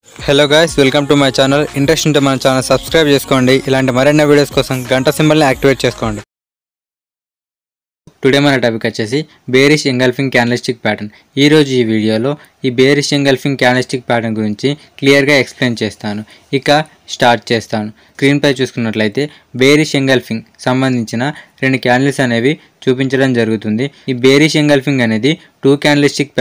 Hello guys, welcome to my channel. Interest ఉంటే మన channel subscribe చేసుకోండి. ఇలాంటి మరిన్ని వీడియోస్ కోసం గంట సింబల్ ని యాక్టివేట్ చేసుకోండి. టుడే మన టాపిక్ వచ్చేసి బేరిష్ ఎంగల్ఫింగ్ క్యాండిల్స్టిక్ ప్యాటర్న్. ఈ రోజు ఈ వీడియోలో ఈ బేరిష్ ఎంగల్ఫింగ్ క్యాండిల్స్టిక్ ప్యాటర్న్ గురించి క్లియర్ గా ఎక్స్ప్లెయిన్ చేస్తాను. ఇక స్టార్ట్ చేస్తాను. స్క్రీన్ పై చూసుకున్నట్లయితే బేరిష్ ఎంగల్ఫింగ్ సంబంధించిన రెండు క్యాండిల్స్ అనేవి చూపించడం జరుగుతుంది. ఈ బేరిష్ ఎంగల్ఫింగ్ అనేది టూ క్యాండిల్స్టిక్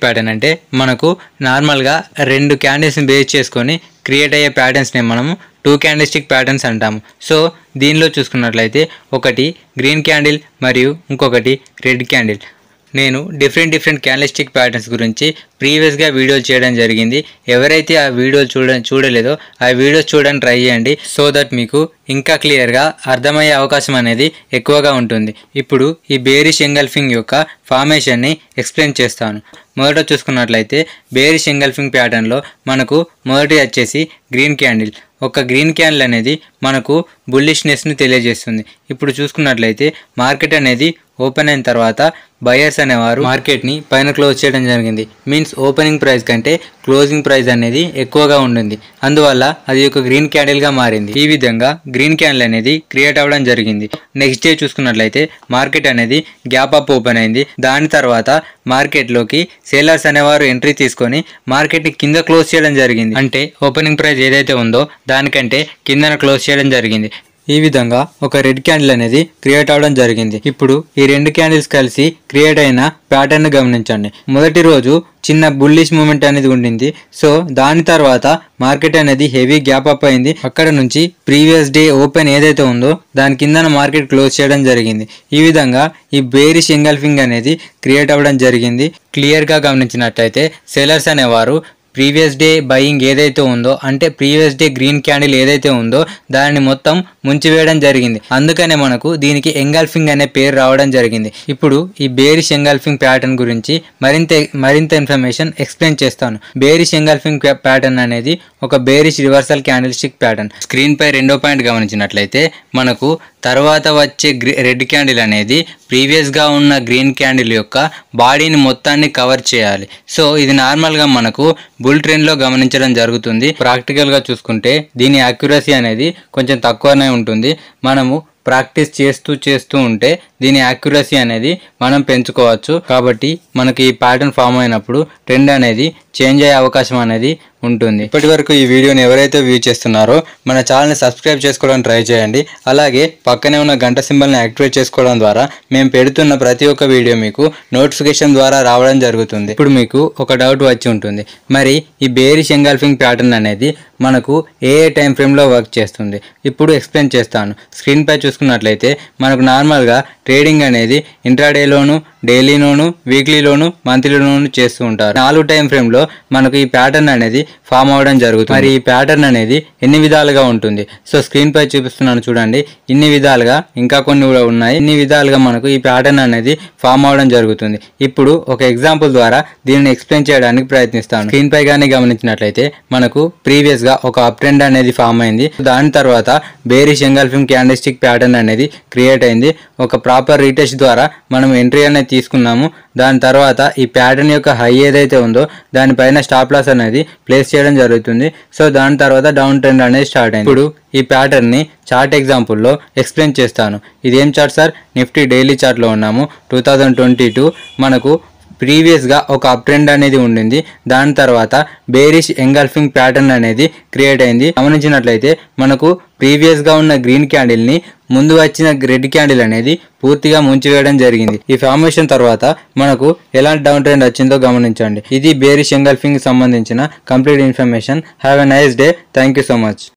ప్యాటర్న్ అంటే మనకు నార్మల్గా రెండు క్యాండిల్స్ని బేస్ చేసుకొని క్రియేట్ అయ్యే ప్యాటర్న్స్ని మనము టూ క్యాండిల్స్టిక్ ప్యాటర్న్స్ అంటాము. సో దీనిలో చూసుకున్నట్లయితే ఒకటి గ్రీన్ క్యాండిల్ మరియు ఇంకొకటి రెడ్ క్యాండిల్. నేను డిఫరెంట్ క్యాండిల్స్టిక్ ప్యాటర్న్స్ గురించి ప్రీవియస్గా వీడియోలు చేయడం జరిగింది. ఎవరైతే ఆ వీడియోలు చూడలేదో ఆ వీడియోస్ చూడడానికి ట్రై చేయండి. సో దట్ మీకు ఇంకా క్లియర్గా అర్థమయ్యే అవకాశం అనేది ఎక్కువగా ఉంటుంది. ఇప్పుడు ఈ బేరిష్ ఎంగల్ఫింగ్ యొక్క ఫార్మేషన్ని ఎక్స్ప్లెయిన్ చేస్తాను. మొదట చూసుకున్నట్లయితే బేరిష్ ఎంగల్ఫింగ్ ప్యాటర్న్లో మనకు మొదటి వచ్చేసి గ్రీన్ క్యాండిల్. ఒక గ్రీన్ క్యాండిల్ అనేది మనకు బుల్లిష్నెస్ని తెలియజేస్తుంది. ఇప్పుడు చూసుకున్నట్లయితే మార్కెట్ అనేది ఓపెన్ అయిన తర్వాత బయర్స్ అనేవారు మార్కెట్ని పైన క్లోజ్ చేయడం జరిగింది. మీన్స్ ఓపెనింగ్ ప్రైస్ కంటే క్లోజింగ్ ప్రైస్ అనేది ఎక్కువగా ఉంటుంది. అందువల్ల అది ఒక గ్రీన్ క్యాండిల్గా మారింది. ఈ విధంగా గ్రీన్ క్యాండిల్ అనేది క్రియేట్ అవ్వడం జరిగింది. నెక్స్ట్ డే చూసుకున్నట్లయితే మార్కెట్ అనేది గ్యాప్ అప్ ఓపెన్ అయింది. దాని తర్వాత మార్కెట్లోకి సేలర్స్ అనేవారు ఎంట్రీ తీసుకొని మార్కెట్ని కింద క్లోజ్ చేయడం జరిగింది. అంటే ఓపెనింగ్ ప్రైస్ ఏదైతే ఉందో దానికంటే కిందన క్లోజ్ చేయడం జరిగింది. ఈ విధంగా ఒక రెడ్ క్యాండిల్ అనేది క్రియేట్ అవడం జరిగింది. ఇప్పుడు ఈ రెండు క్యాండిల్స్ కలిసి క్రియేట్ అయిన ప్యాటర్న్ గమనించండి. మొదటి రోజు చిన్న బుల్లిష్ మూమెంట్ అనేది ఉండింది. సో దాని తర్వాత మార్కెట్ అనేది హెవీ గ్యాప్ అప్ అయింది. అక్కడ నుంచి ప్రీవియస్ డే ఓపెన్ ఏదైతే ఉందో దాని కింద మార్కెట్ క్లోజ్ చేయడం జరిగింది. ఈ విధంగా ఈ బేరిష్ ఎంగల్ఫింగ్ అనేది క్రియేట్ అవ్వడం జరిగింది. క్లియర్గా గమనించినట్లయితే సెలర్స్ అనేవారు ప్రీవియస్ డే బయింగ్ ఏదైతే ఉందో అంటే ప్రీవియస్ డే గ్రీన్ క్యాండిల్ ఏదైతే ఉందో దాన్ని మొత్తం ముంచివేయడం జరిగింది. అందుకనే మనకు దీనికి ఎంగల్ఫింగ్ అనే పేరు రావడం జరిగింది. ఇప్పుడు ఈ బేరిష్ ఎంగల్ఫింగ్ ప్యాటర్న్ గురించి మరింత ఇన్ఫర్మేషన్ ఎక్స్ప్లెయిన్ చేస్తాను. బేరిష్ ఎంగల్ఫింగ్ ప్యాటర్న్ అనేది ఒక bearish reversal candlestick pattern. Screen పై రెండో పాయింట్ గమనించినట్లయితే మనకు తర్వాత వచ్చే రెడ్ క్యాండిల్ అనేది ప్రీవియస్గా ఉన్న గ్రీన్ క్యాండిల్ యొక్క బాడీని మొత్తాన్ని కవర్ చేయాలి. సో ఇది నార్మల్గా మనకు బుల్ ట్రెండ్లో గమనించడం జరుగుతుంది. ప్రాక్టికల్గా చూసుకుంటే దీని యాక్యురసీ అనేది కొంచెం తక్కువనే ఉంటుంది. మనము ప్రాక్టీస్ చేస్తూ ఉంటే దీని యాక్యురసీ అనేది మనం పెంచుకోవచ్చు. కాబట్టి మనకి ఈ ప్యాటర్న్ ఫామ్ అయినప్పుడు ట్రెండ్ అనేది చేంజ్ అయ్యే అవకాశం అనేది ఉంటుంది. ఇప్పటి వరకు ఈ వీడియోని ఎవరైతే వ్యూ చేస్తున్నారో మన ఛానల్ని సబ్స్క్రైబ్ చేసుకోవడానికి ట్రై చేయండి. అలాగే పక్కనే ఉన్న గంట సింబల్ని యాక్టివేట్ చేసుకోవడం ద్వారా మేము పెడుతున్న ప్రతి ఒక్క వీడియో మీకు నోటిఫికేషన్ ద్వారా రావడం జరుగుతుంది. ఇప్పుడు మీకు ఒక డౌట్ వచ్చి ఉంటుంది, మరి ఈ బేరిష్ ఎంగల్ఫింగ్ ప్యాటర్న్ అనేది మనకు ఏ టైం ఫ్రేమ్లో వర్క్ చేస్తుంది? ఇప్పుడు ఎక్స్ప్లెయిన్ చేస్తాను. స్క్రీన్ పై చూసుకున్నట్లయితే మనకు నార్మల్గా ట్రేడింగ్ అనేది ఇంట్రాడేలోను, డైలీలోను, వీక్లీలోను, మంత్లీలోను చేస్తూ ఉంటారు. 4 టైం ఫ్రేమ్లో మనకు ఈ ప్యాటర్న్ అనేది ఫామ్ అవ్వడం జరుగుతుంది. మరి ఈ ప్యాటర్న్ అనేది ఎన్ని విధాలుగా ఉంటుంది? సో స్క్రీన్ పై చూపిస్తున్నాను చూడండి. ఇన్ని విధాలుగా ఇంకా కొన్ని కూడా ఉన్నాయి. ఇన్ని విధాలుగా మనకు ఈ ప్యాటర్న్ అనేది ఫామ్ అవ్వడం జరుగుతుంది. ఇప్పుడు ఒక ఎగ్జాంపుల్ ద్వారా దీనిని ఎక్స్ప్లెయిన్ చేయడానికి ప్రయత్నిస్తాను. స్క్రీన్ పై కానీ గమనించినట్లయితే మనకు ప్రీవియస్ గా ఒక అప్ ట్రెండ్ అనేది ఫామ్ అయింది. దాని తర్వాత బేరిష్ ఎంగల్ఫింగ్ క్యాండిల్స్టిక్ ప్యాటర్న్ అనేది క్రియేట్ అయింది. ఒక ప్రాపర్ రీటెస్ట్ ద్వారా మనం ఎంట్రీ అనేది తీసుకున్నాము. దాని తర్వాత ఈ ప్యాటర్న్ యొక్క హై ఏదైతే ఉందో దానిపైన స్టాప్ లాస్ అనేది ప్లేస్ చేయడం జరుగుతుంది. సో దాని తర్వాత డౌన్ ట్రెండ్ అనేది స్టార్ట్ అయింది. ఇప్పుడు ఈ ప్యాటర్న్ని చార్ట్ ఎగ్జాంపుల్లో ఎక్స్ప్లెయిన్ చేస్తాను. ఇదేం చార్ట్ సార్? నిఫ్టీ డైలీ చార్ట్లో ఉన్నాము. 2022 మనకు ప్రీవియస్గా ఒక అప్ ట్రెండ్ అనేది ఉండింది. దాని తర్వాత బేరిష్ ఎంగల్ఫింగ్ ప్యాటర్న్ అనేది క్రియేట్ అయింది. గమనించినట్లయితే మనకు ప్రీవియస్గా ఉన్న గ్రీన్ క్యాండిల్ని ముందు వచ్చిన రెడ్ క్యాండిల్ అనేది పూర్తిగా ముంచివేయడం జరిగింది. ఈ ఫార్మేషన్ తర్వాత మనకు ఎలాంటి డౌన్ ట్రెండ్ వచ్చిందో గమనించండి. ఇది బేరిష్ ఎంగల్ఫింగ్ సంబంధించిన complete information. Have a nice day. Thank you so much.